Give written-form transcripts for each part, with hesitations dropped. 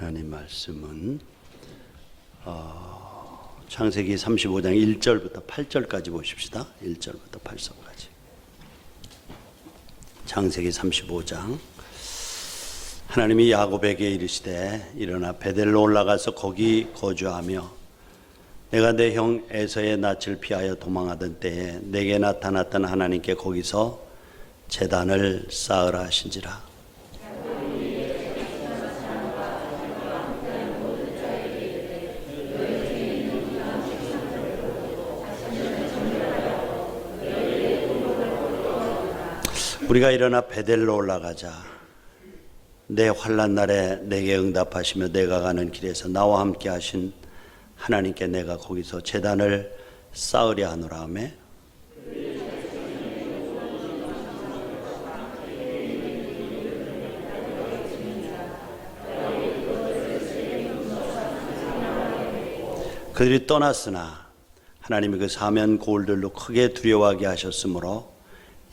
하나님 말씀은 창세기 35장 1절부터 8절까지 보십시다. 1절부터 8절까지. 창세기 35장. 하나님이 야곱에게 이르시되 일어나 베델로 올라가서 거기 거주하며 내가 내 형 에서의 낯을 피하여 도망하던 때에 내게 나타났던 하나님께 거기서 제단을 쌓으라 하신지라. 우리가 일어나 베델로 올라가자. 내 환난 날에 내게 응답하시며 내가 가는 길에서 나와 함께 하신 하나님께 내가 거기서 제단을 쌓으려 하노라 하며 그들이 떠났으나 하나님이 그 사면 고울들로 크게 두려워하게 하셨으므로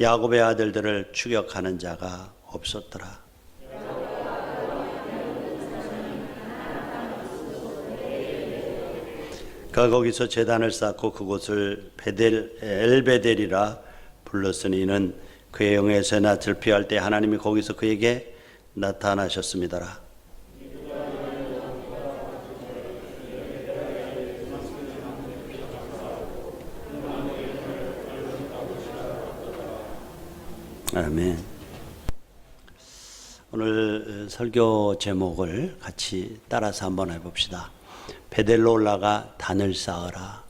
야곱의 아들들을 추격하는 자가 없었더라. 그가 거기서 제단을 쌓고 그곳을 엘베델이라 불렀으니 이는 그의 영에서 낯을 피할 때 하나님이 거기서 그에게 나타나셨습니다라. 아멘. 오늘 설교 제목을 같이 따라서 한번 해봅시다. 베델로 올라가 단을 쌓으라.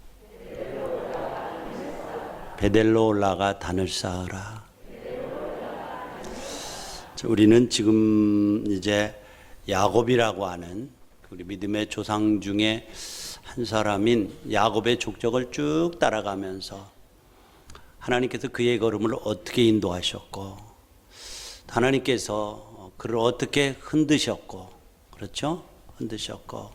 베델로 올라가 단을 쌓으라. 우리는 지금 이제 야곱이라고 하는 우리 믿음의 조상 중에 한 사람인 야곱의 족적을 쭉 따라가면서 하나님께서 그의 걸음을 어떻게 인도하셨고 하나님께서 그를 어떻게 흔드셨고 그렇죠? 흔드셨고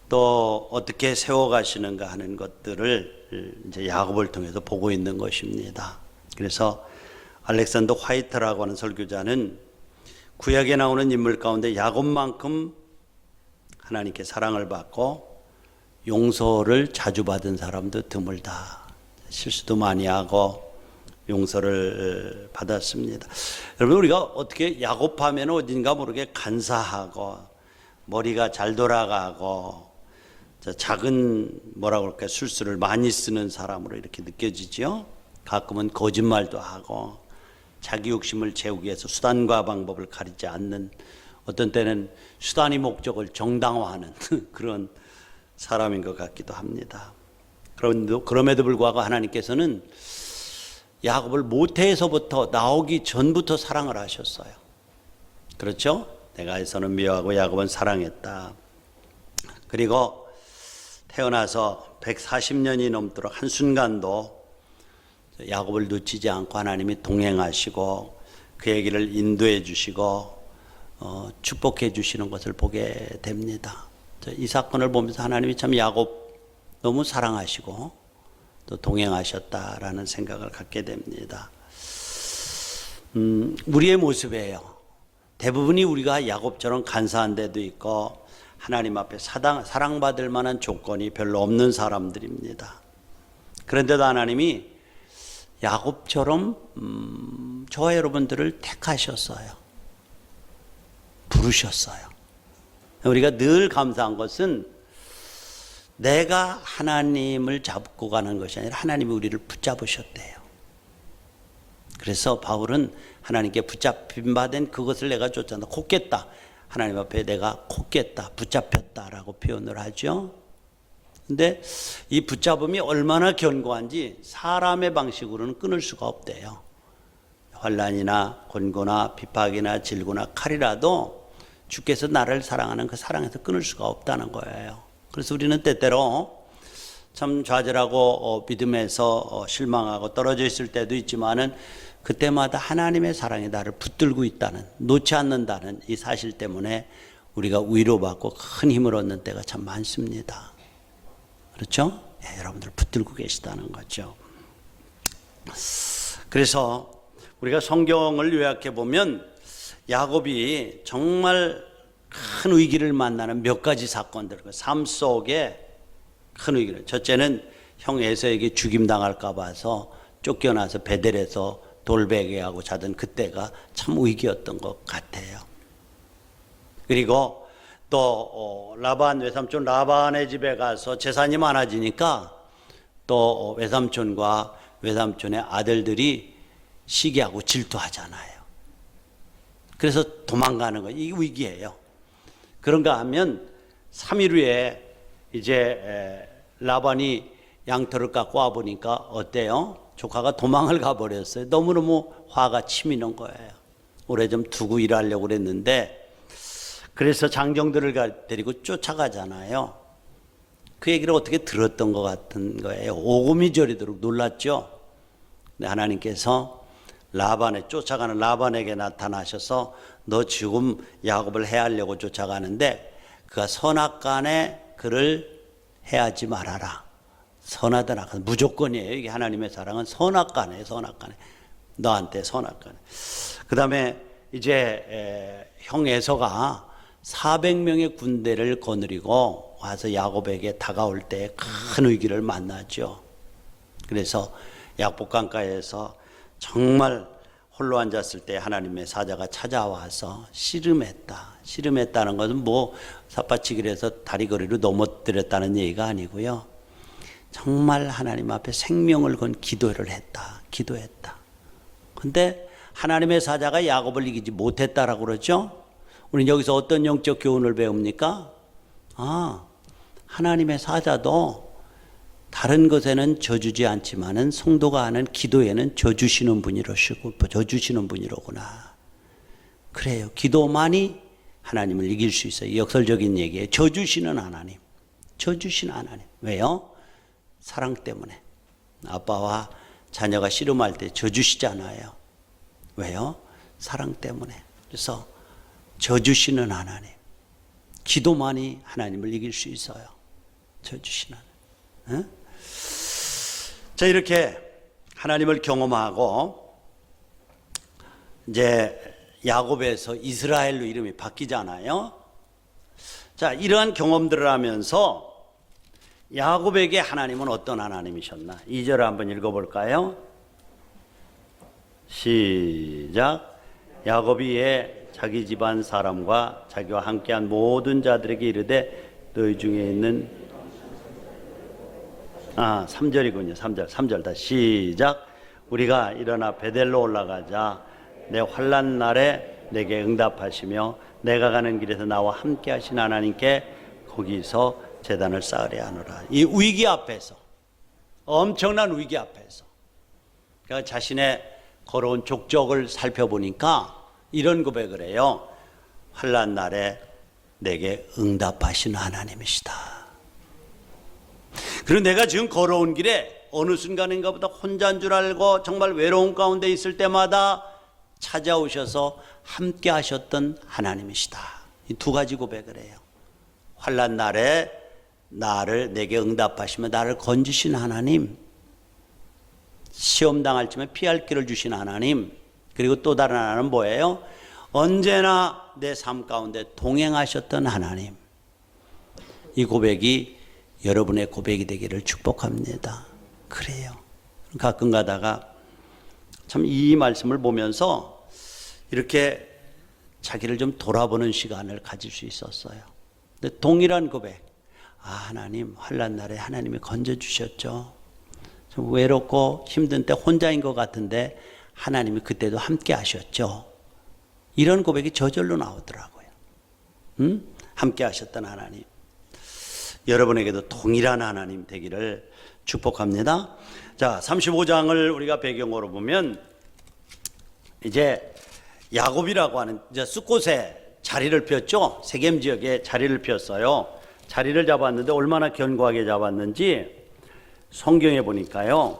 또 어떻게 세워가시는가 하는 것들을 이제 야곱을 통해서 보고 있는 것입니다. 그래서 알렉산더 화이트라고 하는 설교자는 구약에 나오는 인물 가운데 야곱만큼 하나님께 사랑을 받고 용서를 자주 받은 사람도 드물다. 실수도 많이 하고 용서를 받았습니다. 여러분 우리가 어떻게 야곱하면 어딘가 모르게 간사하고 머리가 잘 돌아가고 작은 뭐라고 할까 술수를 많이 쓰는 사람으로 이렇게 느껴지죠. 가끔은 거짓말도 하고 자기 욕심을 채우기 위해서 수단과 방법을 가리지 않는 어떤 때는 수단이 목적을 정당화하는 그런 사람인 것 같기도 합니다. 그럼에도 불구하고 하나님께서는 야곱을 모태에서부터 나오기 전부터 사랑을 하셨어요. 그렇죠? 내가 에서는 미워하고 야곱은 사랑했다. 그리고 태어나서 140년이 넘도록 한순간도 야곱을 놓치지 않고 하나님이 동행하시고 그의 길을 인도해 주시고 축복해 주시는 것을 보게 됩니다. 이 사건을 보면서 하나님이 참 야곱 너무 사랑하시고 또 동행하셨다라는 생각을 갖게 됩니다. 우리의 모습이에요. 대부분이 우리가 야곱처럼 간사한 데도 있고 하나님 앞에 사랑받을 만한 조건이 별로 없는 사람들입니다. 그런데도 하나님이 야곱처럼 저와 여러분들을 택하셨어요. 부르셨어요. 우리가 늘 감사한 것은 내가 하나님을 잡고 가는 것이 아니라 하나님이 우리를 붙잡으셨대요. 그래서 바울은 하나님께 붙잡힌 바 된 그것을 내가 쫓아나 콧겠다. 하나님 앞에 내가 콧겠다, 붙잡혔다라고 표현을 하죠. 근데 이 붙잡음이 얼마나 견고한지 사람의 방식으로는 끊을 수가 없대요. 환난이나 곤고나 비박이나 질고나 칼이라도 주께서 나를 사랑하는 그 사랑에서 끊을 수가 없다는 거예요. 그래서 우리는 때때로 참 좌절하고 믿음에서 실망하고 떨어져 있을 때도 있지만은 그때마다 하나님의 사랑이 나를 붙들고 있다는, 놓지 않는다는 이 사실 때문에 우리가 위로받고 큰 힘을 얻는 때가 참 많습니다. 그렇죠? 예, 여러분들 붙들고 계시다는 거죠. 그래서 우리가 성경을 요약해 보면 야곱이 정말 큰 위기를 만나는 몇 가지 사건들, 삶 속에 큰 위기를. 첫째는 형 에서에게 죽임당할까 봐서 쫓겨나서 베델에서 돌베개하고 자던 그때가 참 위기였던 것 같아요. 그리고 또 라반, 외삼촌 라반의 집에 가서 재산이 많아지니까 또 외삼촌과 외삼촌의 아들들이 시기하고 질투하잖아요. 그래서 도망가는 거예요. 이게 위기예요. 그런가 하면 3일 후에 이제 라반이 양털을 갖고 와보니까 어때요? 조카가 도망을 가버렸어요. 너무너무 화가 치미는 거예요. 오래 좀 두고 일하려고 그랬는데, 그래서 장정들을 데리고 쫓아가잖아요. 그 얘기를 어떻게 들었던 것 같은 거예요. 오금이 저리도록 놀랐죠. 근데 하나님께서 쫓아가는 라반에게 나타나셔서 너 지금 야곱을 해하려고 쫓아가는데 그가 선악간에 그를 해하지 말아라. 선하든 악하든 무조건이에요. 이게 하나님의 사랑은 선악간에, 선악간에. 너한테 선악간에. 그 다음에 이제 형 에서가 400명의 군대를 거느리고 와서 야곱에게 다가올 때 큰 위기를 만나죠. 그래서 약복강가에서 정말 홀로 앉았을 때 하나님의 사자가 찾아와서 씨름했다. 씨름했다는 것은 뭐 삿바치기를 해서 다리거리로 넘어뜨렸다는 얘기가 아니고요. 정말 하나님 앞에 생명을 건 기도를 했다. 기도했다. 근데 하나님의 사자가 야곱을 이기지 못했다라고 그러죠. 우리는 여기서 어떤 영적 교훈을 배웁니까? 하나님의 사자도 다른 것에는 져주지 않지만은 성도가 하는 기도에는 져주시는 져주시는 분이로구나. 그래요. 기도만이 하나님을 이길 수 있어요. 역설적인 얘기예요. 져주시는 하나님. 져주시는 하나님. 왜요? 사랑 때문에. 아빠와 자녀가 씨름할 때 져주시잖아요. 왜요? 사랑 때문에. 그래서 져주시는 하나님. 기도만이 하나님을 이길 수 있어요. 져주시는 하나님. 자, 이렇게 하나님을 경험하고 이제 야곱에서 이스라엘로 이름이 바뀌잖아요. 자, 이러한 경험들을 하면서 야곱에게 하나님은 어떤 하나님이셨나? 2절을 한번 읽어볼까요? 시작. 야곱이 이에 자기 집안 사람과 자기와 함께한 모든 자들에게 이르되 너희 중에 있는 3절이군요. 3절 다시 시작. 우리가 일어나 베델로 올라가자. 내 환난 날에 내게 응답하시며 내가 가는 길에서 나와 함께 하신 하나님께 거기서 제단을 쌓으려 하노라. 이 위기 앞에서, 엄청난 위기 앞에서 그러니까 자신의 걸어온 족적을 살펴보니까 이런 고백을 해요. 환난 날에 내게 응답하신 하나님이시다. 그리고 내가 지금 걸어온 길에 어느 순간인가보다 혼자인 줄 알고 정말 외로운 가운데 있을 때마다 찾아오셔서 함께 하셨던 하나님이시다. 이 두 가지 고백을 해요. 환난 날에 내게 응답하시며 나를 건지신 하나님, 시험 당할 쯤에 피할 길을 주신 하나님, 그리고 또 다른 하나는 뭐예요? 언제나 내 삶 가운데 동행하셨던 하나님. 이 고백이 여러분의 고백이 되기를 축복합니다. 그래요. 가끔 가다가 참 이 말씀을 보면서 이렇게 자기를 좀 돌아보는 시간을 가질 수 있었어요. 근데 동일한 고백. 하나님, 환난 날에 하나님이 건져주셨죠. 좀 외롭고 힘든 때 혼자인 것 같은데 하나님이 그때도 함께 하셨죠. 이런 고백이 저절로 나오더라고요. 함께 하셨던 하나님. 여러분에게도 동일한 하나님 되기를 축복합니다. 자, 35장을 우리가 배경으로 보면 이제 야곱이라고 하는 이제 숫곳에 자리를 폈죠. 세겜 지역에 자리를 폈어요. 자리를 잡았는데 얼마나 견고하게 잡았는지 성경에 보니까요.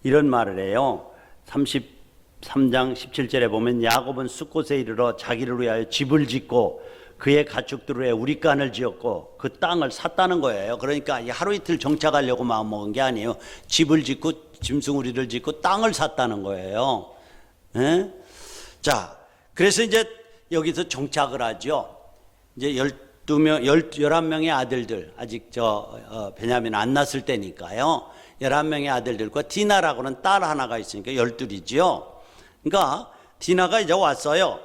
이런 말을 해요. 33장 17절에 보면 야곱은 숫곳에 이르러 자기를 위하여 집을 짓고 그의 가축들을 위해 우리간을 지었고 그 땅을 샀다는 거예요. 그러니까 하루 이틀 정착하려고 마음먹은 게 아니에요. 집을 짓고 짐승우리를 짓고 땅을 샀다는 거예요. 자, 그래서 이제 여기서 정착을 하죠. 이제 12명, 11명의 아들들, 아직 베냐민 안 낳았을 때니까요. 11명의 아들들과 디나라고는 딸 하나가 있으니까 12이지요. 그러니까 디나가 이제 왔어요.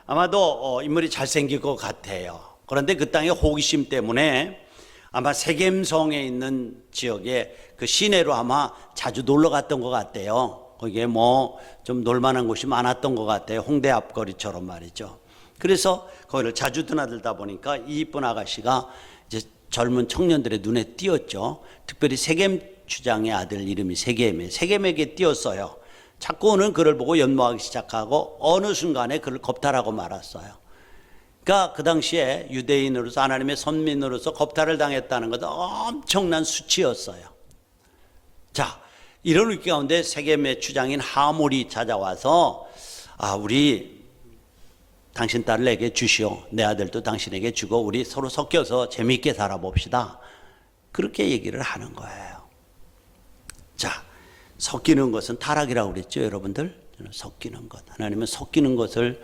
아마도 인물이 잘생길 것 같아요. 그런데 그 땅의 호기심 때문에 아마 세겜성에 있는 지역에 그 시내로 아마 자주 놀러 갔던 것 같대요. 거기에 뭐 좀 놀만한 곳이 많았던 것 같아요. 홍대 앞거리처럼 말이죠. 그래서 거기를 자주 드나들다 보니까 이 이쁜 아가씨가 이제 젊은 청년들의 눈에 띄었죠. 특별히 세겜 주장의 아들 이름이 세겜에게 띄었어요. 자꾸는 그를 보고 연모하기 시작하고 어느 순간에 그를 겁탈하고 말았어요. 그러니까 그 당시에 유대인으로서 하나님의 선민으로서 겁탈을 당했다는 것은 엄청난 수치였어요. 자, 이런 위기 가운데 세겜의 주장인 하몰이 찾아와서 우리 당신 딸을 내게 주시오. 내 아들도 당신에게 주고 우리 서로 섞여서 재미있게 살아봅시다. 그렇게 얘기를 하는 거예요. 자, 섞이는 것은 타락이라고 그랬죠, 여러분들. 섞이는 것. 하나님은 섞이는 것을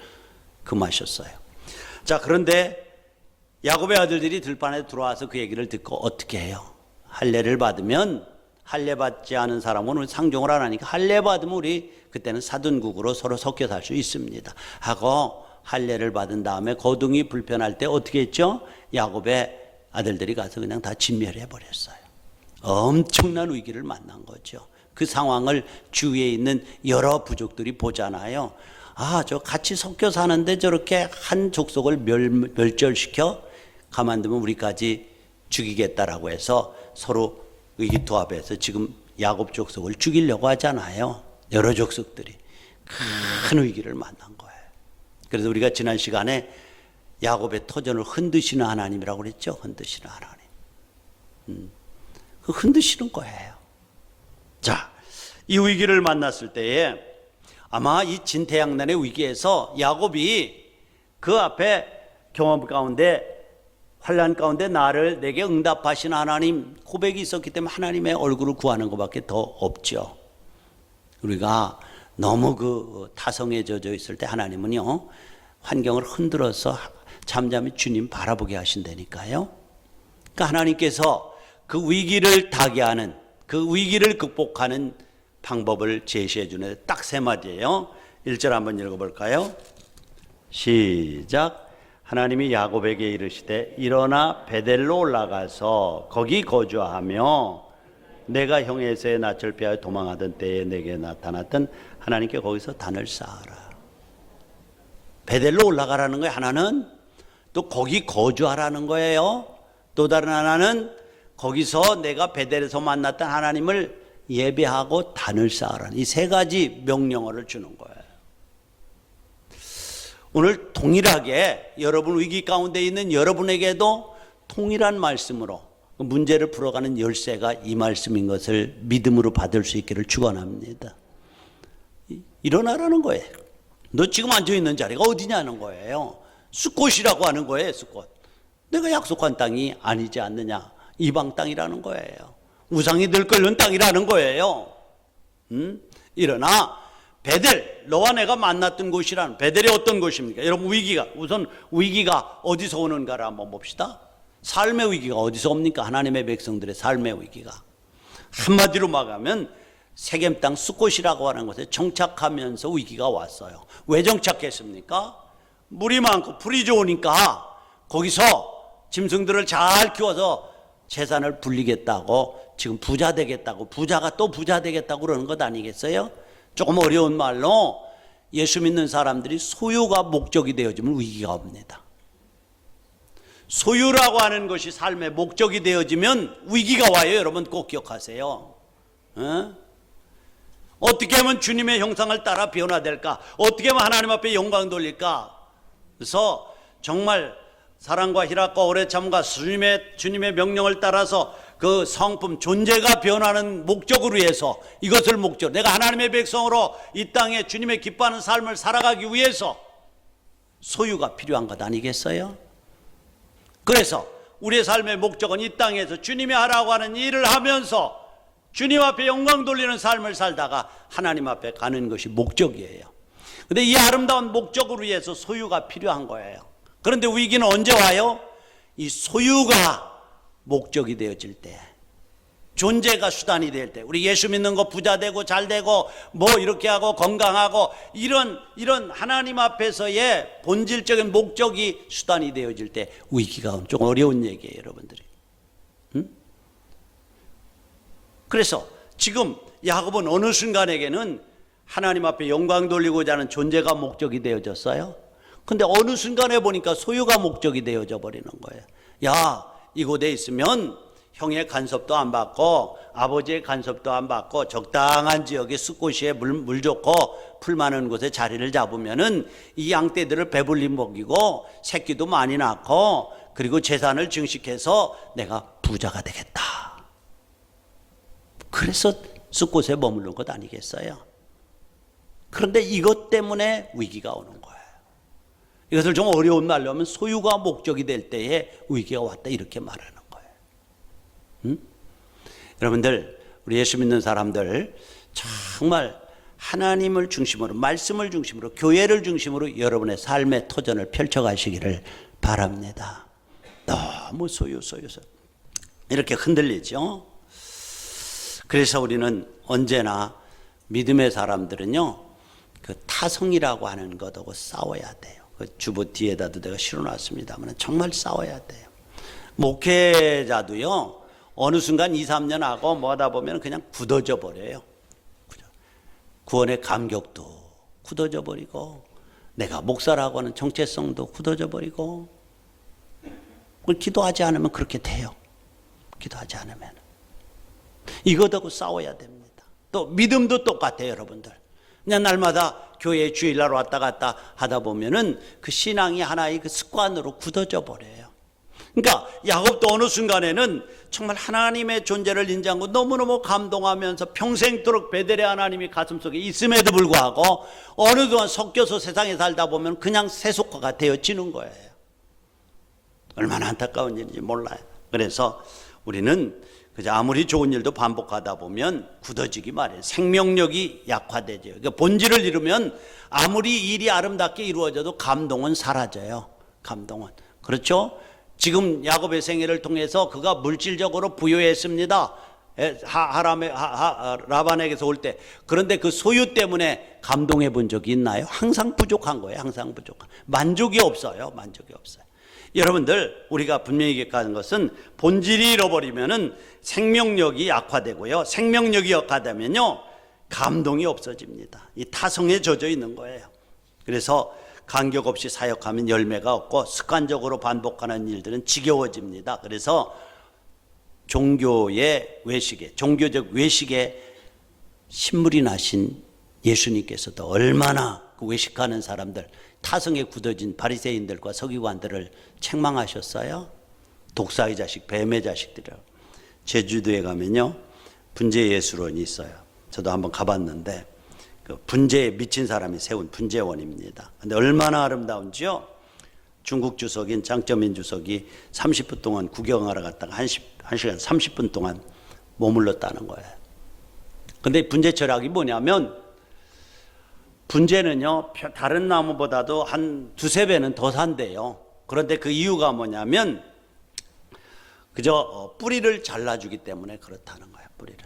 금하셨어요. 자, 그런데 야곱의 아들들이 들판에 들어와서 그 얘기를 듣고 어떻게 해요? 할례를 받으면, 할례 받지 않은 사람은 우리 상종을 안 하니까 할례 받으면 우리 그때는 사돈국으로 서로 섞여 살 수 있습니다 하고 할례를 받은 다음에 거둥이 불편할 때 어떻게 했죠? 야곱의 아들들이 가서 그냥 다 진멸해 버렸어요. 엄청난 위기를 만난 거죠. 그 상황을 주위에 있는 여러 부족들이 보잖아요. 저 같이 섞여 사는데 저렇게 한 족속을 멸절시켜 가만두면 우리까지 죽이겠다라고 해서 서로 의기투합해서 지금 야곱 족속을 죽이려고 하잖아요. 여러 족속들이 큰 위기를 만난 거예요. 그래서 우리가 지난 시간에 야곱의 터전을 흔드시는 하나님이라고 그랬죠. 흔드시는 하나님. 그 흔드시는 거예요. 자, 이 위기를 만났을 때에 아마 이 진태양난의 위기에서 야곱이 그 앞에 경험 가운데 환난 가운데 내게 응답하신 하나님 고백이 있었기 때문에 하나님의 얼굴을 구하는 것밖에 더 없죠. 우리가 너무 그 타성에 젖어 있을 때 하나님은요 환경을 흔들어서 잠잠히 주님 바라보게 하신다니까요. 그러니까 하나님께서 그 위기를 타개하는, 그 위기를 극복하는 방법을 제시해 주는 딱 세 마디예요. 1절 한번 읽어볼까요? 시작. 하나님이 야곱에게 이르시되 일어나 베델로 올라가서 거기 거주하며 내가 형의 에서의 낯을 피하여 도망하던 때에 내게 나타났던 하나님께 거기서 단을 쌓아라. 베델로 올라가라는 거예요. 하나는 또 거기 거주하라는 거예요. 또 다른 하나는 거기서 내가 베델에서 만났던 하나님을 예배하고 단을 쌓아라는 이 세 가지 명령어를 주는 거예요. 오늘 동일하게 여러분 위기 가운데 있는 여러분에게도 동일한 말씀으로 문제를 풀어가는 열쇠가 이 말씀인 것을 믿음으로 받을 수 있기를 축원합니다. 일어나라는 거예요. 너 지금 앉아있는 자리가 어디냐는 거예요. 숫곳이라고 하는 거예요. 숫곳. 내가 약속한 땅이 아니지 않느냐. 이방 땅이라는 거예요. 우상이 들끓는 땅이라는 거예요. 일어나 베델, 너와 내가 만났던 곳이라는 베델이 어떤 곳입니까? 여러분 우선 위기가 어디서 오는가를 한번 봅시다. 삶의 위기가 어디서 옵니까? 하나님의 백성들의 삶의 위기가. 한마디로 말하면 세겜 땅 숫곳이라고 하는 곳에 정착하면서 위기가 왔어요. 왜 정착했습니까? 물이 많고 풀이 좋으니까 거기서 짐승들을 잘 키워서 재산을 불리겠다고 지금 부자 되겠다고 부자가 또 부자 되겠다고 그러는 것 아니겠어요? 조금 어려운 말로 예수 믿는 사람들이 소유가 목적이 되어지면 위기가 옵니다. 소유라고 하는 것이 삶의 목적이 되어지면 위기가 와요. 여러분 꼭 기억하세요. 어떻게 하면 주님의 형상을 따라 변화될까? 어떻게 하면 하나님 앞에 영광 돌릴까? 그래서 정말 사랑과 희락과 오래 참과 주님의 명령을 따라서 그 성품 존재가 변하는 목적으로 위해서 이것을 목적 내가 하나님의 백성으로 이 땅에 주님의 기뻐하는 삶을 살아가기 위해서 소유가 필요한 것 아니겠어요? 그래서 우리의 삶의 목적은 이 땅에서 주님이 하라고 하는 일을 하면서 주님 앞에 영광 돌리는 삶을 살다가 하나님 앞에 가는 것이 목적이에요. 근데 이 아름다운 목적을 위해서 소유가 필요한 거예요. 그런데 위기는 언제 와요? 이 소유가 목적이 되어질 때, 존재가 수단이 될 때, 우리 예수 믿는 거 부자 되고 잘 되고 뭐 이렇게 하고 건강하고 이런 하나님 앞에서의 본질적인 목적이 수단이 되어질 때 위기가 오는, 좀 어려운 얘기예요, 여러분들이. 그래서 지금 야곱은 어느 순간에게는 하나님 앞에 영광 돌리고자 하는 존재가 목적이 되어졌어요. 근데 어느 순간에 보니까 소유가 목적이 되어져 버리는 거예요. 야, 이곳에 있으면 형의 간섭도 안 받고 아버지의 간섭도 안 받고 적당한 지역에 숲고시에 물 좋고 풀 많은 곳에 자리를 잡으면은 이 양떼들을 배불리 먹이고 새끼도 많이 낳고 그리고 재산을 증식해서 내가 부자가 되겠다. 그래서 숲곳에 머무른 것 아니겠어요? 그런데 이것 때문에 위기가 오는 거예요. 이것을 좀 어려운 말로 하면 소유가 목적이 될 때에 위기가 왔다, 이렇게 말하는 거예요. 여러분들, 우리 예수 믿는 사람들 정말 하나님을 중심으로, 말씀을 중심으로, 교회를 중심으로 여러분의 삶의 터전을 펼쳐가시기를 바랍니다. 너무 소유 이렇게 흔들리죠. 그래서 우리는 언제나 믿음의 사람들은요, 그 타성이라고 하는 것하고 싸워야 돼요. 그 주보 뒤에다도 내가 실어놨습니다만 정말 싸워야 돼요. 목회자도요, 어느 순간 2, 3년 하고 뭐 하다 보면 그냥 굳어져 버려요. 구원의 감격도 굳어져 버리고, 내가 목사라고 하는 정체성도 굳어져 버리고, 그걸 기도하지 않으면 그렇게 돼요. 기도하지 않으면. 이것하고 싸워야 됩니다. 또 믿음도 똑같아요, 여러분들. 그냥 날마다 교회에 주일날 왔다 갔다 하다 보면은 그 신앙이 하나의 그 습관으로 굳어져 버려요. 그러니까 야곱도 어느 순간에는 정말 하나님의 존재를 인정하고 너무너무 감동하면서 평생도록 베델의 하나님이 가슴속에 있음에도 불구하고 어느 동안 섞여서 세상에 살다 보면 그냥 세속화가 되어지는 거예요. 얼마나 안타까운 일인지 몰라요. 그래서 우리는 그저 아무리 좋은 일도 반복하다 보면 굳어지기 마련. 생명력이 약화되죠. 그러니까 본질을 잃으면 아무리 일이 아름답게 이루어져도 감동은 사라져요. 감동은. 그렇죠? 지금 야곱의 생애를 통해서 그가 물질적으로 부유했습니다. 라반에게서 올 때. 그런데 그 소유 때문에 감동해 본 적이 있나요? 항상 부족한 거예요. 항상 부족한. 만족이 없어요. 만족이 없어요. 여러분들, 우리가 분명히 기억하는 것은 본질이 잃어버리면은 생명력이 약화되고요. 생명력이 약화되면요, 감동이 없어집니다. 이 타성에 젖어 있는 거예요. 그래서 간격 없이 사역하면 열매가 없고 습관적으로 반복하는 일들은 지겨워집니다. 그래서 종교의 외식에, 종교적 외식에 신물이 나신 예수님께서도 얼마나 그 외식하는 사람들, 타성에 굳어진 바리새인들과 서기관들을 책망하셨어요. 독사의 자식, 뱀의 자식들이라고. 제주도에 가면요, 분재 예술원이 있어요. 저도 한번 가봤는데 그 분재에 미친 사람이 세운 분재원입니다. 근데 얼마나 아름다운지요. 중국 주석인 장쩌민 주석이 30분 동안 구경하러 갔다가 1시간 30분 동안 머물렀다는 거예요. 근데 분재 철학이 뭐냐면, 분재는요, 다른 나무보다도 한 두세 배는 더 산대요. 그런데 그 이유가 뭐냐면, 그저 뿌리를 잘라주기 때문에 그렇다는 거예요. 뿌리를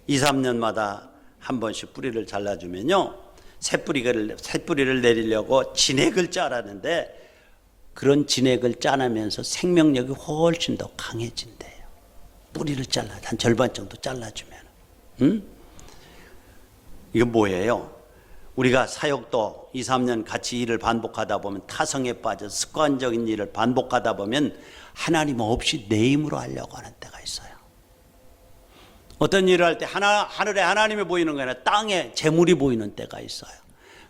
2, 3년마다 한 번씩 뿌리를 잘라주면요, 새 뿌리를 내리려고 진액을 짜라는데, 그런 진액을 짜내면서 생명력이 훨씬 더 강해진대요. 뿌리를 한 절반 정도 잘라주면. 이거 뭐예요? 우리가 사역도 2, 3년 같이 일을 반복하다 보면 타성에 빠져 습관적인 일을 반복하다 보면 하나님 없이 내 힘으로 하려고 하는 때가 있어요. 어떤 일을 할 때 하늘에 하나님이 보이는 게 아니라 땅에 재물이 보이는 때가 있어요.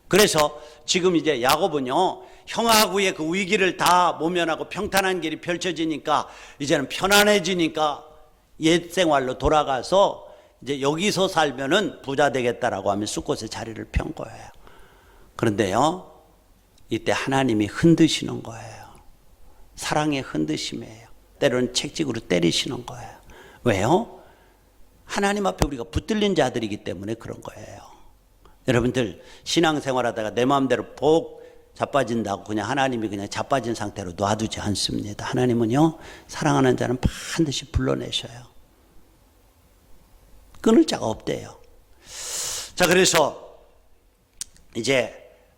그래서 지금 이제 야곱은요, 형하고의 그 위기를 다 모면하고 평탄한 길이 펼쳐지니까 이제는 편안해지니까 옛 생활로 돌아가서 이제 여기서 살면은 부자 되겠다라고 하면 숲곳에 자리를 편 거예요. 그런데요, 이때 하나님이 흔드시는 거예요. 사랑의 흔드심이에요. 때로는 책직으로 때리시는 거예요. 왜요? 하나님 앞에 우리가 붙들린 자들이기 때문에 그런 거예요. 여러분들, 신앙생활하다가 내 마음대로 자빠진다고 그냥 하나님이 그냥 자빠진 상태로 놔두지 않습니다. 하나님은요, 사랑하는 자는 반드시 불러내셔요. 끊을 자가 없대요. 자, 그래서 이제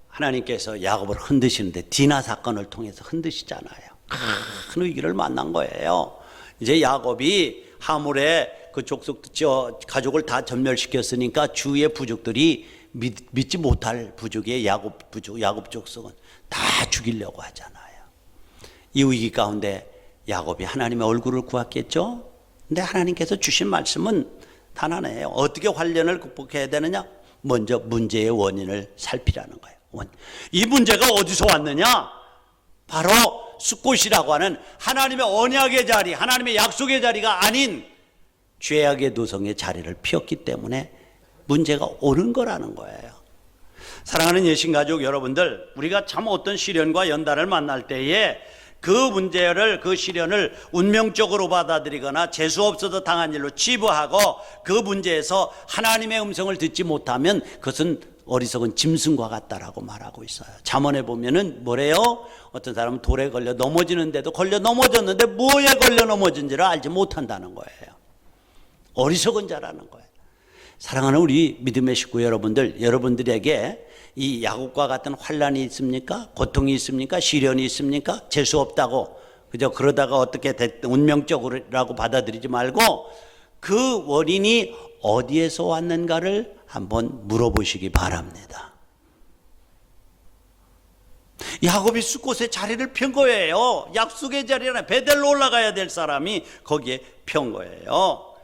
하나님께서 야곱을 흔드시는데 디나 사건을 통해서 흔드시잖아요. 큰 위기를 만난 거예요. 이제 야곱이 하물에 그 가족을 다 전멸시켰으니까 주위의 부족들이 믿지 못할 부족의 야곱 족속은 다 죽이려고 하잖아요. 이 위기 가운데 야곱이 하나님의 얼굴을 구했겠죠. 근데 하나님께서 주신 말씀은 단 하나예요. 어떻게 환란을 극복해야 되느냐? 먼저 문제의 원인을 살피라는 거예요. 이 문제가 어디서 왔느냐? 바로 숫곳이라고 하는 하나님의 언약의 자리, 하나님의 약속의 자리가 아닌 죄악의 도성의 자리를 피웠기 때문에 문제가 오는 거라는 거예요. 사랑하는 예신가족 여러분들, 우리가 참 어떤 시련과 연단을 만날 때에 그 문제를, 그 시련을 운명적으로 받아들이거나 재수없어서 당한 일로 치부하고 그 문제에서 하나님의 음성을 듣지 못하면 그것은 어리석은 짐승과 같다라고 말하고 있어요. 잠언에 보면은 뭐래요? 어떤 사람은 돌에 걸려 넘어지는데도 걸려 넘어졌는데 뭐에 걸려 넘어진지를 알지 못한다는 거예요. 어리석은 자라는 거예요. 사랑하는 우리 믿음의 식구 여러분들, 여러분들에게 이 야곱과 같은 환란이 있습니까? 고통이 있습니까? 시련이 있습니까? 재수 없다고 그저 그러다가 어떻게 됐든 운명적으로라고 받아들이지 말고 그 원인이 어디에서 왔는가를 한번 물어보시기 바랍니다. 야곱이 숫곳에 자리를 편 거예요. 약속의 자리나 베델로 올라가야 될 사람이 거기에 편 거예요.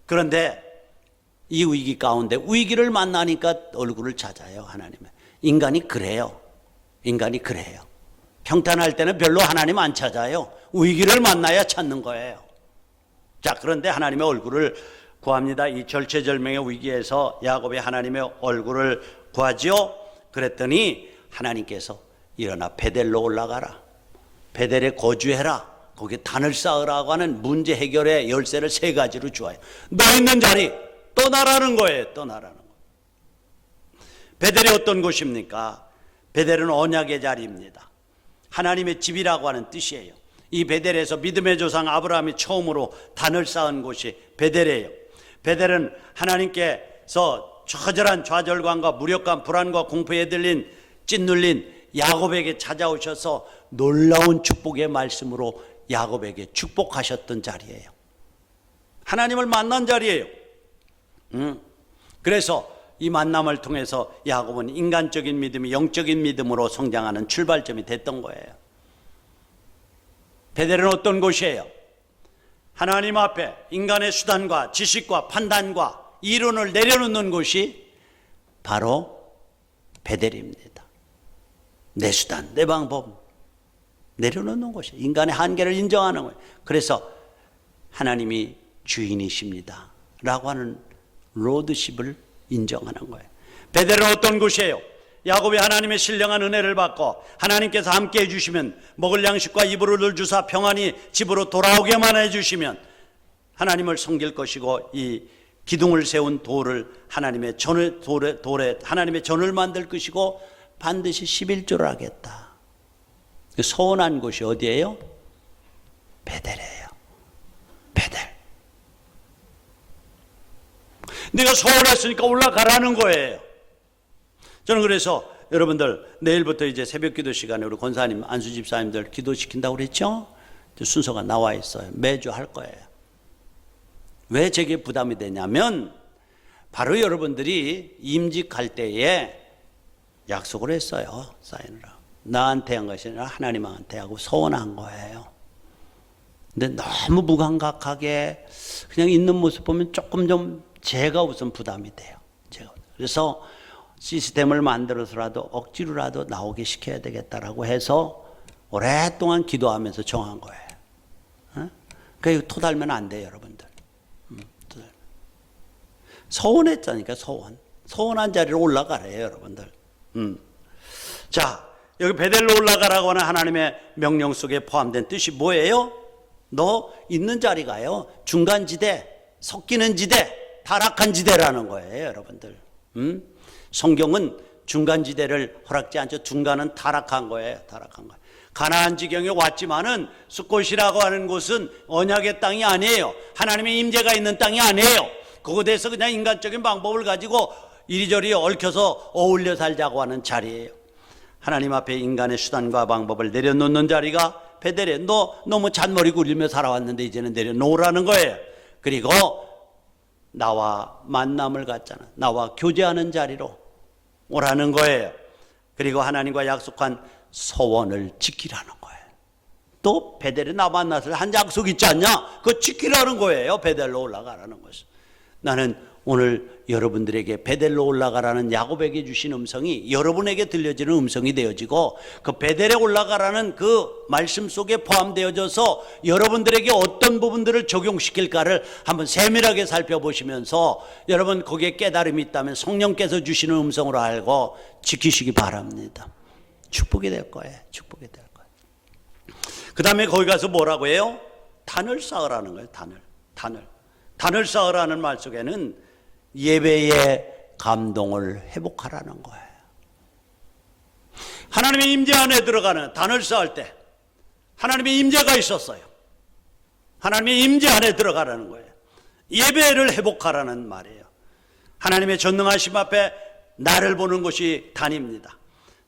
그런데 이 위기 가운데 위기를 만나니까 얼굴을 찾아요. 하나님은. 인간이 그래요. 인간이 그래요. 평탄할 때는 별로 하나님 안 찾아요. 위기를 만나야 찾는 거예요. 자, 그런데 하나님의 얼굴을 구합니다. 이 절체절명의 위기에서 야곱이 하나님의 얼굴을 구하지요. 그랬더니 하나님께서 일어나 베델로 올라가라. 베델에 거주해라. 거기에 단을 쌓으라고 하는 문제 해결의 열쇠를 세 가지로 주어요. 너 있는 자리 떠나라는 거예요. 떠나라는 거예요. 베델이 어떤 곳입니까? 베델은 언약의 자리입니다. 하나님의 집이라고 하는 뜻이에요. 이 베델에서 믿음의 조상 아브라함이 처음으로 단을 쌓은 곳이 베델이에요. 베델은 하나님께서 처절한 좌절감과 무력감, 불안과 공포에 들린 찐눌린 야곱에게 찾아오셔서 놀라운 축복의 말씀으로 야곱에게 축복하셨던 자리예요. 하나님을 만난 자리예요. 그래서 이 만남을 통해서 야곱은 인간적인 믿음이 영적인 믿음으로 성장하는 출발점이 됐던 거예요. 베델은 어떤 곳이에요? 하나님 앞에 인간의 수단과 지식과 판단과 이론을 내려놓는 곳이 바로 베델입니다. 내 수단, 내 방법 내려놓는 곳이에요. 인간의 한계를 인정하는 거예요. 그래서 하나님이 주인이십니다 라고 하는 로드십을 인정하는 거예요. 베델은 어떤 곳이에요? 야곱이 하나님의 신령한 은혜를 받고 하나님께서 함께 해주시면 먹을 양식과 입을 주사 평안히 집으로 돌아오게만 해주시면 하나님을 섬길 것이고 이 기둥을 세운 돌을 하나님의 돌에 하나님의 전을 만들 것이고 반드시 11조를 하겠다. 서원한 곳이 어디예요? 베델이에요. 베델. 내가 서원했으니까 올라가라는 거예요. 저는 그래서 여러분들 내일부터 이제 새벽 기도 시간에 우리 권사님, 안수 집사님들 기도시킨다고 그랬죠? 순서가 나와 있어요. 매주 할 거예요. 왜 제게 부담이 되냐면 바로 여러분들이 임직할 때에 약속을 했어요. 사인을 하고. 나한테 한 것이 아니라 하나님한테 하고 서원한 거예요. 근데 너무 무감각하게 그냥 있는 모습 보면 조금 좀 제가 우선 부담이 돼요. 그래서 시스템을 만들어서라도 억지로라도 나오게 시켜야 되겠다라고 해서 오랫동안 기도하면서 정한 거예요. 그러니까 토달면 안 돼요, 여러분들. 서원했다니까, 서원. 서원한 자리로 올라가래요, 여러분들. 자, 여기 베델로 올라가라고 하는 하나님의 명령 속에 포함된 뜻이 뭐예요? 너 있는 자리가요, 중간지대, 섞이는 지대, 타락한 지대라는 거예요, 여러분들. 성경은 중간지대를 허락지 않죠. 중간은 타락한 거예요. 타락한 거예요. 가나안 지경에 왔지만은 숫곳이라고 하는 곳은 언약의 땅이 아니에요. 하나님의 임재가 있는 땅이 아니에요. 그곳에서 그냥 인간적인 방법을 가지고 이리저리 얽혀서 어울려 살자고 하는 자리예요. 하나님 앞에 인간의 수단과 방법을 내려놓는 자리가 베델에 너 너무 잔머리 굴리며 살아왔는데 이제는 내려놓으라는 거예요. 그리고 나와 만남을 갖잖아. 나와 교제하는 자리로 오라는 거예요. 그리고 하나님과 약속한 소원을 지키라는 거예요. 또 베델에 나 만나서 한 약속 있지 않냐? 그거 지키라는 거예요. 베델로 올라가라는 것은. 나는 오늘 여러분들에게 베델로 올라가라는 야곱에게 주신 음성이 여러분에게 들려지는 음성이 되어지고 그 베델에 올라가라는 그 말씀 속에 포함되어져서 여러분들에게 어떤 부분들을 적용시킬까를 한번 세밀하게 살펴보시면서 여러분 거기에 깨달음이 있다면 성령께서 주시는 음성으로 알고 지키시기 바랍니다. 축복이 될 거예요. 축복이 될 거예요. 그 다음에 거기 가서 뭐라고 해요? 단을 쌓으라는 거예요. 단을 쌓으라는 말 속에는 예배의 감동을 회복하라는 거예요. 하나님의 임재 안에 들어가는 단을 쌓을 때 하나님의 임재가 있었어요. 하나님의 임재 안에 들어가라는 거예요. 예배를 회복하라는 말이에요. 하나님의 전능하심 앞에 나를 보는 것이 단입니다.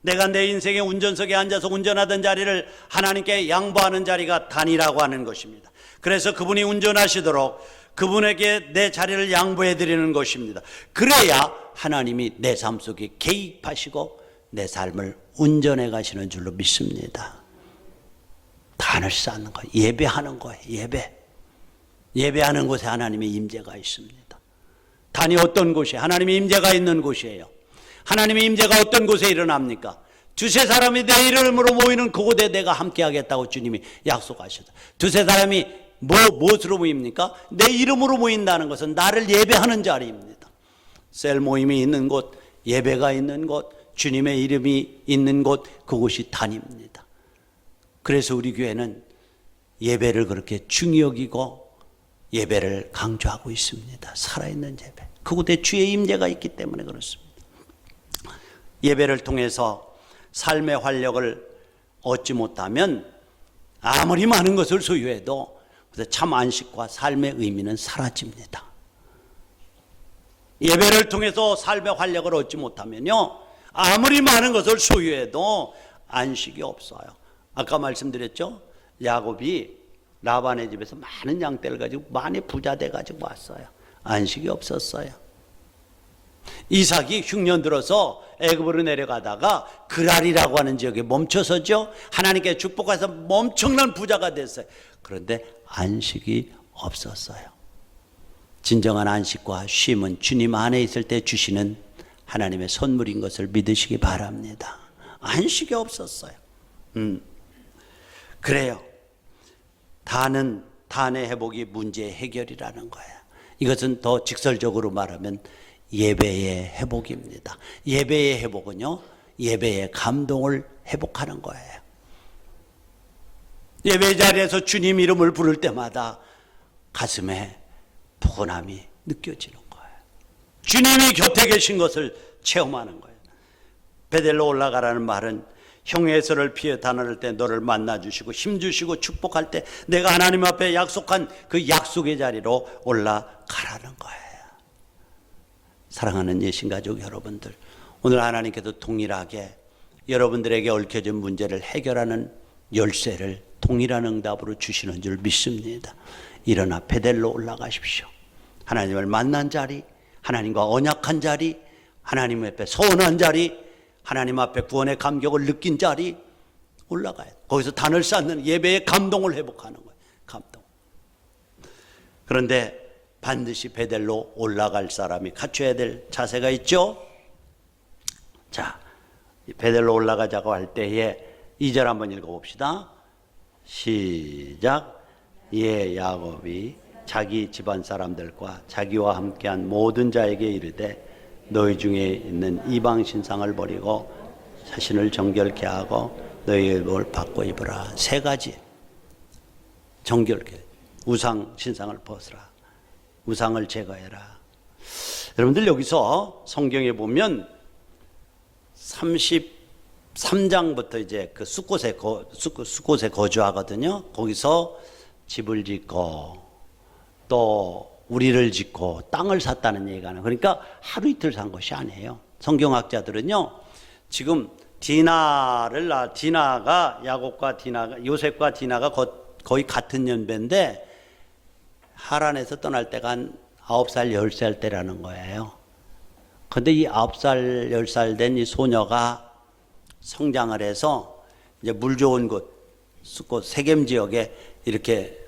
내가 내 인생의 운전석에 앉아서 운전하던 자리를 하나님께 양보하는 자리가 단이라고 하는 것입니다. 그래서 그분이 운전하시도록 그분에게 내 자리를 양보해 드리는 것입니다. 그래야 하나님이 내 삶 속에 개입하시고 내 삶을 운전해 가시는 줄로 믿습니다. 단을 쌓는 거예요. 예배하는 거예요. 예배하는 곳에 하나님의 임재가 있습니다. 단이 어떤 곳이에요? 하나님의 임재가 있는 곳이에요. 하나님의 임재가 어떤 곳에 일어납니까? 두세 사람이 내 이름으로 모이는 그곳에 내가 함께 하겠다고 주님이 약속하셨다. 두세 사람이 무엇으로 모입니까? 내 이름으로 모인다는 것은 나를 예배하는 자리입니다. 셀 모임이 있는 곳, 예배가 있는 곳, 주님의 이름이 있는 곳, 그곳이 단입니다. 그래서 우리 교회는 예배를 그렇게 중히 여기고 예배를 강조하고 있습니다. 살아있는 예배. 그곳에 주의 임재가 있기 때문에 그렇습니다. 예배를 통해서 삶의 활력을 얻지 못하면 아무리 많은 것을 소유해도 참 안식과 삶의 의미는 사라집니다. 예배를 통해서 삶의 활력을 얻지 못하면요, 아무리 많은 것을 소유해도 안식이 없어요. 아까 말씀드렸죠? 야곱이 라반의 집에서 많은 양떼를 가지고 많이 부자 돼가지고 왔어요. 안식이 없었어요. 이삭이 흉년 들어서 애굽으로 내려가다가 그랄이라고 하는 지역에 멈춰서죠. 하나님께 축복해서 엄청난 부자가 됐어요. 그런데 안식이 없었어요. 진정한 안식과 쉼은 주님 안에 있을 때 주시는 하나님의 선물인 것을 믿으시기 바랍니다. 안식이 없었어요. 그래요. 단의 회복이 문제의 해결이라는 거예요. 이것은 더 직설적으로 말하면 예배의 회복입니다. 예배의 회복은요, 예배의 감동을 회복하는 거예요. 예배 자리에서 주님 이름을 부를 때마다 가슴에 포근함이 느껴지는 거예요. 주님이 곁에 계신 것을 체험하는 거예요. 베델로 올라가라는 말은 형에서를 피해 다닐 때 너를 만나주시고 힘주시고 축복할 때 내가 하나님 앞에 약속한 그 약속의 자리로 올라가라는 거예요. 사랑하는 예신가족 여러분들, 오늘 하나님께서 동일하게 여러분들에게 얽혀진 문제를 해결하는 열쇠를 동일한 응답으로 주시는 줄 믿습니다. 일어나 베델로 올라가십시오. 하나님을 만난 자리, 하나님과 언약한 자리, 하나님 앞에 서원한 자리, 하나님 앞에 구원의 감격을 느낀 자리 올라가야 돼요. 거기서 단을 쌓는 예배의 감동을 회복하는 거예요. 감동. 그런데 반드시 베델로 올라갈 사람이 갖춰야 될 자세가 있죠. 자, 베델로 올라가자고 할 때에 2절 한번 읽어봅시다. 시작. 예, 야곱이 자기 집안 사람들과 자기와 함께한 모든 자에게 이르되 너희 중에 있는 이방 신상을 버리고 자신을 정결케 하고 너희의 옷을 바꿔 입으라. 세 가지. 정결케. 우상 신상을 벗으라. 우상을 제거해라. 여러분들 여기서 성경에 보면 33장부터 이제 그 숫곳에 거주하거든요. 거기서 집을 짓고 또 우리를 짓고 땅을 샀다는 얘기가 나요. 그러니까 하루 이틀 산 것이 아니에요. 성경학자들은요, 지금 디나가 야곱과 요셉과 디나가 거의 같은 연배인데 하란에서 떠날 때가 한 9살, 10살 때라는 거예요. 근데 이 9살, 10살 된 이 소녀가 성장을 해서 이제 물 좋은 곳, 숫곳 세겜 지역에 이렇게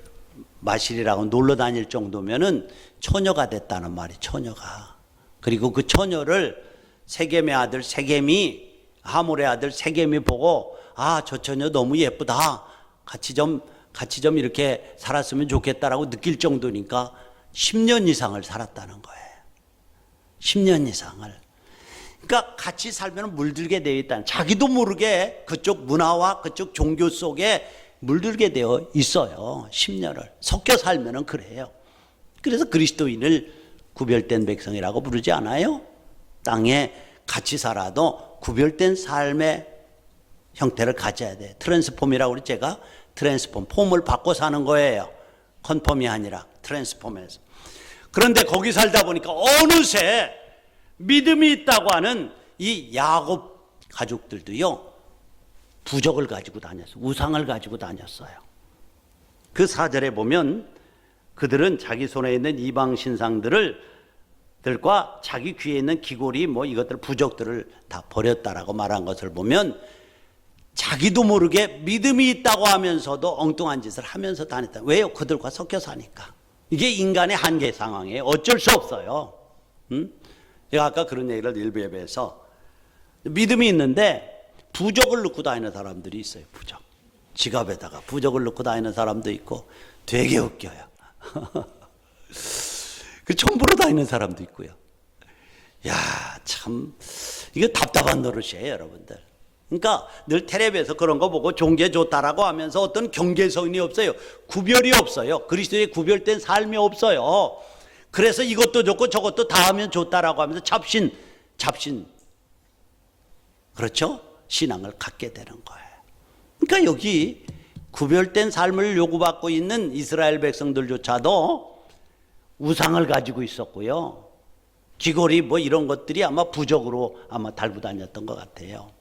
마실이라고 놀러 다닐 정도면은 처녀가 됐다는 말이, 처녀가. 그리고 그 처녀를 세겜의 아들 세겜이, 하몰의 아들 세겜이 보고, 아, 저 처녀 너무 예쁘다, 같이 좀 이렇게 살았으면 좋겠다라고 느낄 정도니까 10년 이상을 살았다는 거예요. 10년 이상을. 그러니까 같이 살면 물들게 되어 있다는, 자기도 모르게 그쪽 문화와 그쪽 종교 속에 물들게 되어 있어요. 10년을 섞여 살면은 그래요. 그래서 그리스도인을 구별된 백성이라고 부르지 않아요? 땅에 같이 살아도 구별된 삶의 형태를 가져야 돼. 트랜스폼이라고 우리 제가 트랜스폼, 폼을 바꿔 사는 거예요. 컨펌이 아니라 트랜스폼에서. 그런데 거기 살다 보니까 어느새 믿음이 있다고 하는 이 야곱 가족들도요, 부적을 가지고 다녔어요. 우상을 가지고 다녔어요. 그 4절에 보면 그들은 자기 손에 있는 이방 신상들과 자기 귀에 있는 귀고리 이것들 부적들을 다 버렸다라고 말한 것을 보면 자기도 모르게 믿음이 있다고 하면서도 엉뚱한 짓을 하면서 다녔다. 왜요? 그들과 섞여 사니까. 이게 인간의 한계 상황이에요. 어쩔 수 없어요. 제가 아까 그런 얘기를 일부 예배에서, 믿음이 있는데 부적을 넣고 다니는 사람들이 있어요. 부적. 지갑에다가 부적을 넣고 다니는 사람도 있고 되게 웃겨요. 그 첨부로 다니는 사람도 있고요. 야, 참 이거 답답한 노릇이에요, 여러분들. 그러니까 늘 텔레비에서 그런 거 보고 종교 좋다라고 하면서 어떤 경계선이 없어요. 구별이 없어요. 그리스도의 구별된 삶이 없어요. 그래서 이것도 좋고 저것도 다 하면 좋다라고 하면서 잡신 그렇죠? 신앙을 갖게 되는 거예요. 그러니까 여기 구별된 삶을 요구받고 있는 이스라엘 백성들조차도 우상을 가지고 있었고요. 귀걸이 이런 것들이 아마 부적으로 아마 달고 다녔던 것 같아요.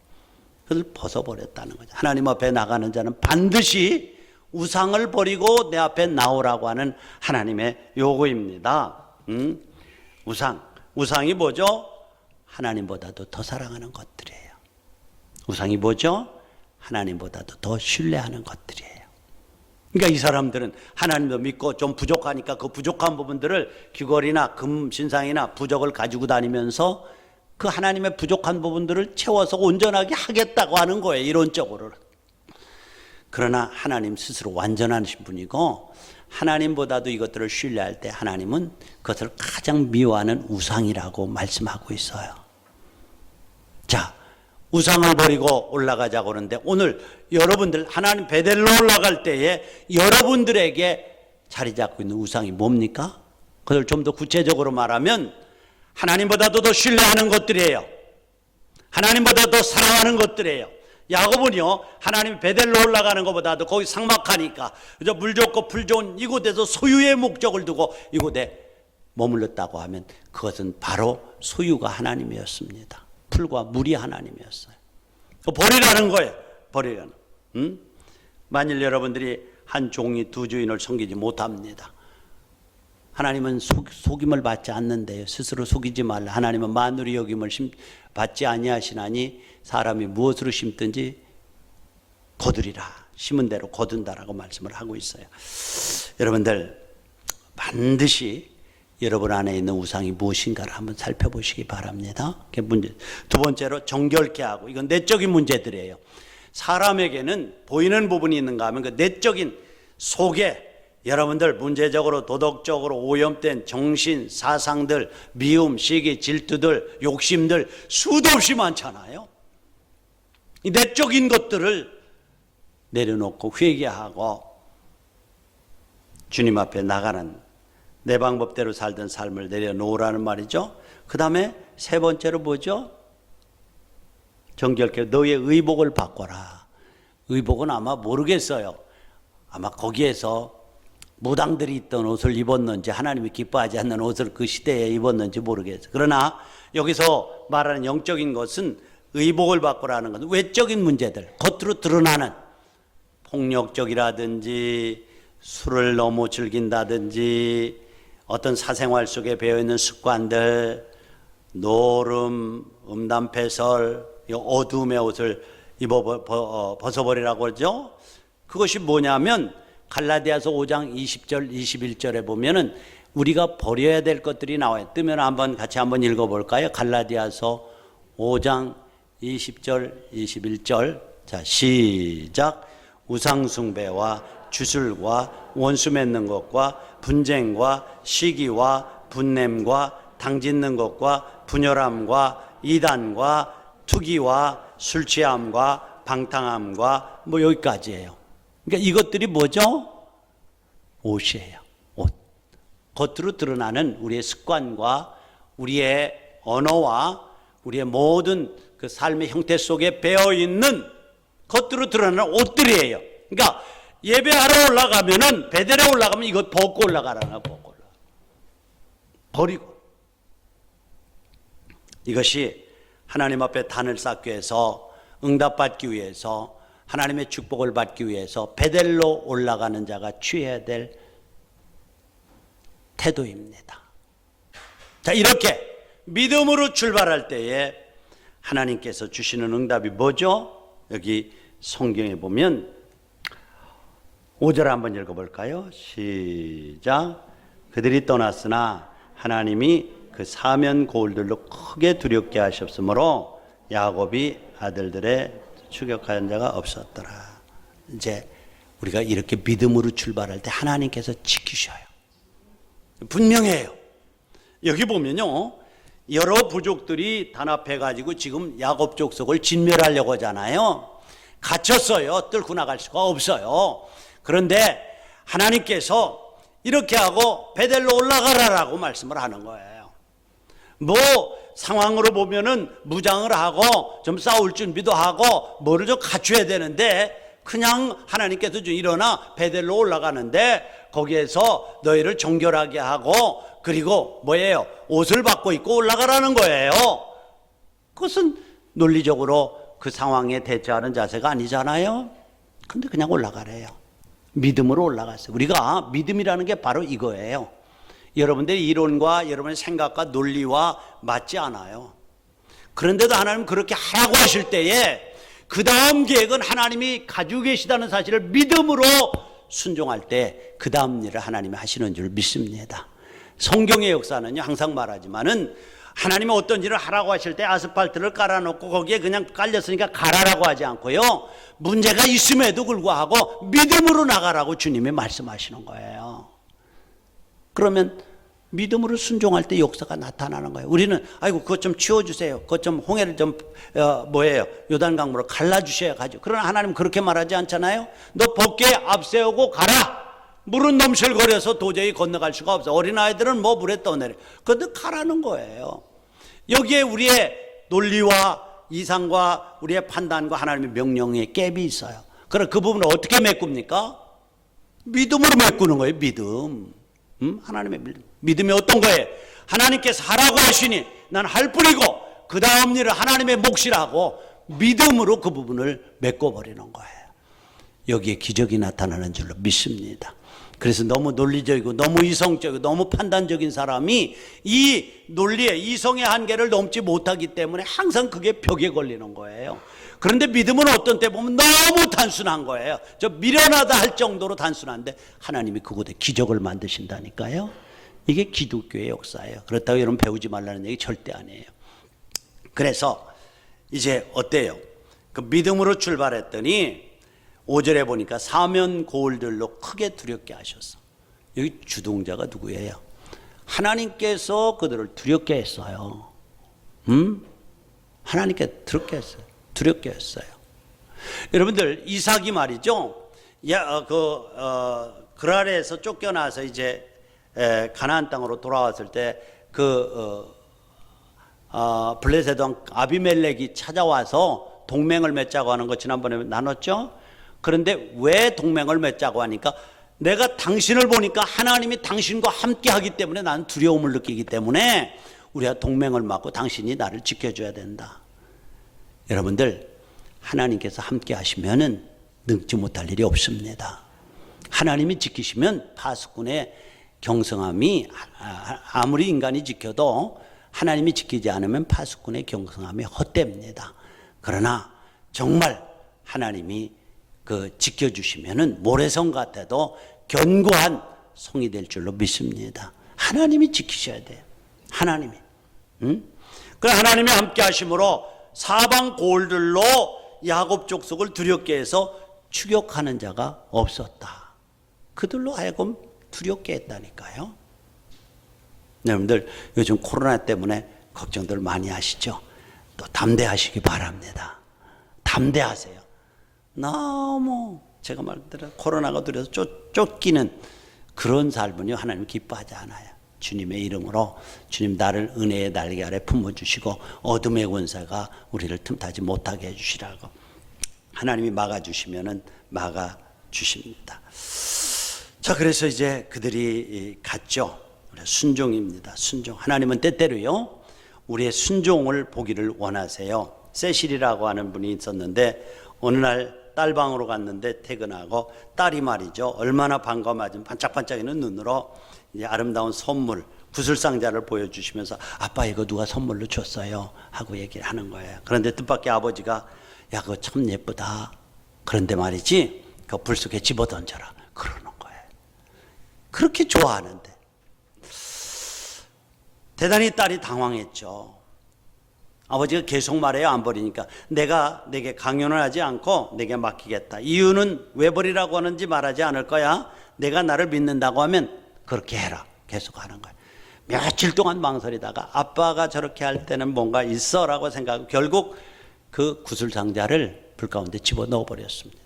그걸 벗어버렸다는 거죠. 하나님 앞에 나가는 자는 반드시 우상을 버리고 내 앞에 나오라고 하는 하나님의 요구입니다. 우상이 뭐죠? 하나님보다도 더 사랑하는 것들이에요. 우상이 뭐죠? 하나님보다도 더 신뢰하는 것들이에요. 그러니까 이 사람들은 하나님도 믿고 좀 부족하니까 그 부족한 부분들을 귀걸이나 금 신상이나 부적을 가지고 다니면서 그 하나님의 부족한 부분들을 채워서 온전하게 하겠다고 하는 거예요, 이론적으로는. 그러나 하나님 스스로 완전하신 분이고 하나님보다도 이것들을 신뢰할 때 하나님은 그것을 가장 미워하는 우상이라고 말씀하고 있어요. 자, 우상을 버리고 올라가자고 하는데 오늘 여러분들 하나님 베델로 올라갈 때에 여러분들에게 자리 잡고 있는 우상이 뭡니까? 그걸 좀 더 구체적으로 말하면 하나님보다도 더 신뢰하는 것들이에요. 하나님보다 더 사랑하는 것들이에요. 야곱은요, 하나님 베델로 올라가는 것보다도 거기 삭막하니까 물 좋고 풀 좋은 이곳에서 소유의 목적을 두고 이곳에 머물렀다고 하면 그것은 바로 소유가 하나님이었습니다. 풀과 물이 하나님이었어요. 버리라는 거예요. 버리라는. 만일 여러분들이 한 종이 두 주인을 섬기지 못합니다. 하나님은 속임을 받지 않는데요. 스스로 속이지 말라. 하나님은 만물의 여김을 받지 아니하시나니 사람이 무엇으로 심든지 거두리라. 심은 대로 거둔다라고 말씀을 하고 있어요. 여러분들 반드시 여러분 안에 있는 우상이 무엇인가를 한번 살펴보시기 바랍니다. 그게 문제. 두 번째로 정결케 하고, 이건 내적인 문제들이에요. 사람에게는 보이는 부분이 있는가 하면 그 내적인 속에 여러분들 문제적으로 도덕적으로 오염된 정신, 사상들, 미움, 시기, 질투들, 욕심들 수도 없이 많잖아요. 이 내적인 것들을 내려놓고 회개하고 주님 앞에 나가는 내 방법대로 살던 삶을 내려놓으라는 말이죠. 그 다음에 세 번째로 뭐죠? 정결케 너의 의복을 바꿔라. 의복은 아마 모르겠어요. 아마 거기에서 무당들이 입던 옷을 입었는지 하나님이 기뻐하지 않는 옷을 그 시대에 입었는지 모르겠어요. 그러나 여기서 말하는 영적인 것은 의복을 바꾸라는 것은 외적인 문제들, 겉으로 드러나는 폭력적이라든지 술을 너무 즐긴다든지 어떤 사생활 속에 배어있는 습관들, 노름, 음담패설, 어둠의 옷을 벗어버리라고 그러죠. 그것이 뭐냐면 갈라디아서 5장 20절 21절에 보면은 우리가 버려야 될 것들이 나와요. 뜨면 같이 한번 읽어볼까요? 갈라디아서 5장 20절 21절. 자, 시작. 우상숭배와 주술과 원수 맺는 것과 분쟁과 시기와 분냄과 당짓는 것과 분열함과 이단과 투기와 술 취함과 방탕함과 뭐 여기까지예요. 그러니까 이것들이 뭐죠? 옷이에요. 옷. 겉으로 드러나는 우리의 습관과 우리의 언어와 우리의 모든 그 삶의 형태 속에 배어있는 겉으로 드러나는 옷들이에요. 그러니까 예배하러 올라가면은 베델에 올라가면 이거 벗고 올라가라는 거야. 벗고 올라가. 버리고. 이것이 하나님 앞에 단을 쌓기 위해서 응답받기 위해서 하나님의 축복을 받기 위해서 베델로 올라가는 자가 취해야 될 태도입니다. 자, 이렇게 믿음으로 출발할 때에 하나님께서 주시는 응답이 뭐죠? 여기 성경에 보면 5절 한번 읽어볼까요? 시작. 그들이 떠났으나 하나님이 그 사면 고울들로 크게 두렵게 하셨으므로 야곱이 아들들의 추격하는 자가 없었더라. 이제 우리가 이렇게 믿음으로 출발할 때 하나님께서 지키셔요. 분명해요. 여기 보면요, 여러 부족들이 단합해가지고 지금 야곱 족속을 진멸하려고 하잖아요. 갇혔어요. 뚫고 나갈 수가 없어요. 그런데 하나님께서 이렇게 하고 베델로 올라가라라고 말씀을 하는 거예요. 뭐 상황으로 보면은 무장을 하고 좀 싸울 준비도 하고 뭐를 좀 갖춰야 되는데 그냥 하나님께서 좀 일어나 베델로 올라가는데 거기에서 너희를 정결하게 하고 그리고 뭐예요? 옷을 받고 입고 올라가라는 거예요. 그것은 논리적으로 그 상황에 대처하는 자세가 아니잖아요. 근데 그냥 올라가래요. 믿음으로 올라갔어요. 우리가 믿음이라는 게 바로 이거예요. 여러분들의 이론과 여러분의 생각과 논리와 맞지 않아요. 그런데도 하나님은 그렇게 하라고 하실 때에 그 다음 계획은 하나님이 가지고 계시다는 사실을 믿음으로 순종할 때 그 다음 일을 하나님이 하시는 줄 믿습니다. 성경의 역사는요, 항상 말하지만은 하나님이 어떤 일을 하라고 하실 때 아스팔트를 깔아놓고 거기에 그냥 깔렸으니까 가라라고 하지 않고요, 문제가 있음에도 불구하고 믿음으로 나가라고 주님이 말씀하시는 거예요. 그러면 믿음으로 순종할 때 역사가 나타나는 거예요. 우리는 아이고 그것 좀 치워주세요. 그것 좀 홍해를 좀 요단강물로 갈라주셔야 가죠. 그러나 하나님 그렇게 말하지 않잖아요. 너 벗게 앞세우고 가라. 물은 넘실거려서 도저히 건너갈 수가 없어. 어린아이들은 뭐 물에 떠내려. 그런데 가라는 거예요. 여기에 우리의 논리와 이상과 우리의 판단과 하나님의 명령의 갭이 있어요. 그럼 그 부분을 어떻게 메꿉니까? 믿음으로 메꾸는 거예요. 믿음. 하나님의 믿음이 어떤 거예요? 하나님께서 하라고 하시니 난 할 뿐이고 그 다음 일을 하나님의 몫이라고 믿음으로 그 부분을 메꿔버리는 거예요. 여기에 기적이 나타나는 줄로 믿습니다. 그래서 너무 논리적이고 너무 이성적이고 너무 판단적인 사람이 이 논리의 이성의 한계를 넘지 못하기 때문에 항상 그게 벽에 걸리는 거예요. 그런데 믿음은 어떤 때 보면 너무 단순한 거예요. 저 미련하다 할 정도로 단순한데 하나님이 그곳에 기적을 만드신다니까요. 이게 기독교의 역사예요. 그렇다고 여러분 배우지 말라는 얘기 절대 아니에요. 그래서 이제 어때요? 그 믿음으로 출발했더니 5절에 보니까 사면 고울들로 크게 두렵게 하셨어. 여기 주동자가 누구예요? 하나님께서 그들을 두렵게 했어요. 하나님께 두렵게 했어요. 여러분들 이삭이 말이죠. 그랄에서 쫓겨나서 이제 가나안 땅으로 돌아왔을 때 블레셋 왕 아비멜렉이 찾아와서 동맹을 맺자고 하는 거 지난번에 나눴죠? 그런데 왜 동맹을 맺자고 하니까 내가 당신을 보니까 하나님이 당신과 함께 하기 때문에 나는 두려움을 느끼기 때문에 우리가 동맹을 맺고 당신이 나를 지켜줘야 된다. 여러분들, 하나님께서 함께 하시면은 능지 못할 일이 없습니다. 하나님이 지키시면 파수꾼의 경성함이 아무리 인간이 지켜도 하나님이 지키지 않으면 파수꾼의 경성함이 헛됩니다. 그러나 정말 하나님이 지켜주시면은 모래성 같아도 견고한 성이 될 줄로 믿습니다. 하나님이 지키셔야 돼요. 하나님이. 그 하나님이 함께 하심으로 사방 고을들로 야곱 족속을 두렵게 해서 추격하는 자가 없었다. 그들로 하여금 두렵게 했다니까요. 여러분들 요즘 코로나 때문에 걱정들 많이 하시죠? 또 담대하시기 바랍니다. 담대하세요. 너무 제가 말대로 코로나가 두려워서 쫓기는 그런 삶은요 하나님 기뻐하지 않아요. 주님의 이름으로 주님 나를 은혜의 날개 아래 품어주시고 어둠의 권세가 우리를 틈타지 못하게 해주시라고 하나님이 막아주시면은 막아주십니다. 자, 그래서 이제 그들이 갔죠. 순종입니다. 순종. 하나님은 때때로요 우리의 순종을 보기를 원하세요. 세실이라고 하는 분이 있었는데 어느 날 딸방으로 갔는데 퇴근하고 딸이 말이죠 얼마나 반가워하면 반짝반짝이는 눈으로 이제 아름다운 선물 구슬상자를 보여주시면서 아빠 이거 누가 선물로 줬어요 하고 얘기를 하는 거예요. 그런데 뜻밖의 아버지가 야 그거 참 예쁘다. 그런데 말이지 그 불 속에 집어던져라 그러는 거예요. 그렇게 좋아하는데 대단히 딸이 당황했죠. 아버지가 계속 말해요. 안 버리니까 내가 내게 강요는 하지 않고 내게 맡기겠다. 이유는 왜 버리라고 하는지 말하지 않을 거야. 내가 나를 믿는다고 하면 그렇게 해라. 계속 하는 거예요. 며칠 동안 망설이다가 아빠가 저렇게 할 때는 뭔가 있어 라고 생각하고 결국 그 구슬상자를 불 가운데 집어넣어 버렸습니다.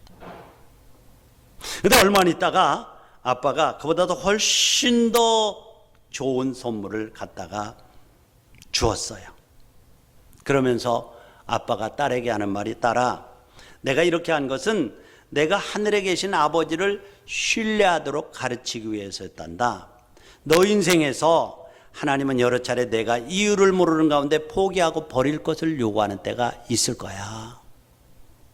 그런데 얼마 있다가 아빠가 그보다도 훨씬 더 좋은 선물을 갖다가 주었어요. 그러면서 아빠가 딸에게 하는 말이 딸아 내가 이렇게 한 것은 내가 하늘에 계신 아버지를 신뢰하도록 가르치기 위해서였단다. 너 인생에서 하나님은 여러 차례 내가 이유를 모르는 가운데 포기하고 버릴 것을 요구하는 때가 있을 거야.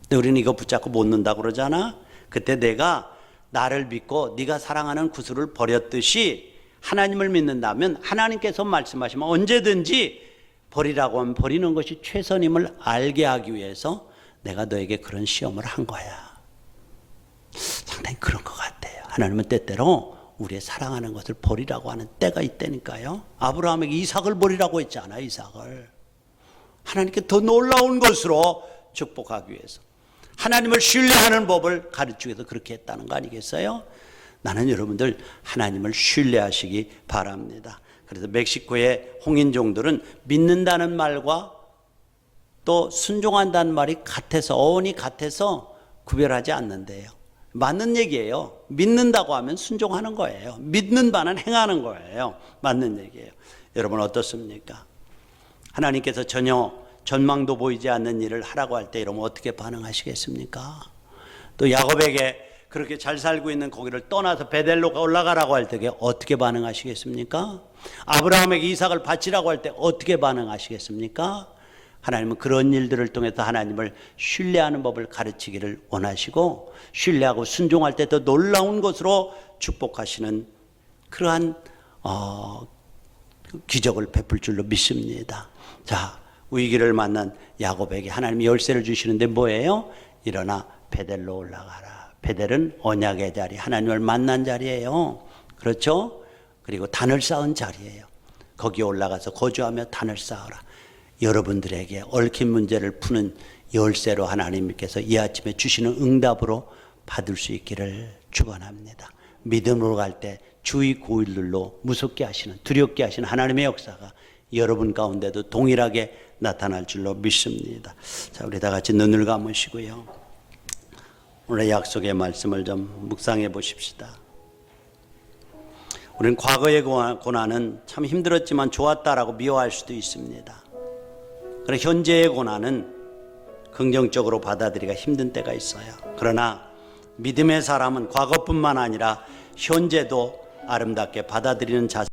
근데 우리는 이거 붙잡고 못 논다고 그러잖아. 그때 내가 나를 믿고 네가 사랑하는 구슬을 버렸듯이 하나님을 믿는다면 하나님께서 말씀하시면 언제든지 버리라고 하면 버리는 것이 최선임을 알게 하기 위해서 내가 너에게 그런 시험을 한 거야. 상당히 그런 것 같아요. 하나님은 때때로 우리의 사랑하는 것을 버리라고 하는 때가 있다니까요. 아브라함에게 이삭을 버리라고 했잖아. 이삭을 하나님께 더 놀라운 것으로 축복하기 위해서 하나님을 신뢰하는 법을 가르치기 위해서 그렇게 했다는 거 아니겠어요? 나는 여러분들 하나님을 신뢰하시기 바랍니다. 그래서 멕시코의 홍인종들은 믿는다는 말과 또 순종한다는 말이 같아서 어원이 같아서 구별하지 않는데요. 맞는 얘기예요. 믿는다고 하면 순종하는 거예요. 믿는 바는 행하는 거예요. 맞는 얘기예요. 여러분 어떻습니까? 하나님께서 전혀 전망도 보이지 않는 일을 하라고 할 때 여러분 어떻게 반응하시겠습니까? 또 야곱에게 그렇게 잘 살고 있는 거기를 떠나서 베델로 올라가라고 할 때 어떻게 반응하시겠습니까? 아브라함에게 이삭을 바치라고 할 때 어떻게 반응하시겠습니까? 하나님은 그런 일들을 통해서 하나님을 신뢰하는 법을 가르치기를 원하시고 신뢰하고 순종할 때 더 놀라운 것으로 축복하시는 그러한 기적을 베풀 줄로 믿습니다. 자, 위기를 만난 야곱에게 하나님이 열쇠를 주시는데 뭐예요? 일어나 베델로 올라가라. 베델은 언약의 자리, 하나님을 만난 자리예요. 그렇죠? 그리고 단을 쌓은 자리예요. 거기에 올라가서 거주하며 단을 쌓아라. 여러분들에게 얽힌 문제를 푸는 열쇠로 하나님께서 이 아침에 주시는 응답으로 받을 수 있기를 축원합니다. 믿음으로 갈 때 주의 고일들로 무섭게 하시는 두렵게 하시는 하나님의 역사가 여러분 가운데도 동일하게 나타날 줄로 믿습니다. 자, 우리 다 같이 눈을 감으시고요. 오늘 약속의 말씀을 좀 묵상해 보십시다. 우리는 과거의 고난은 참 힘들었지만 좋았다라고 미워할 수도 있습니다. 그러나 현재의 고난은 긍정적으로 받아들이기가 힘든 때가 있어요. 그러나 믿음의 사람은 과거뿐만 아니라 현재도 아름답게 받아들이는 자세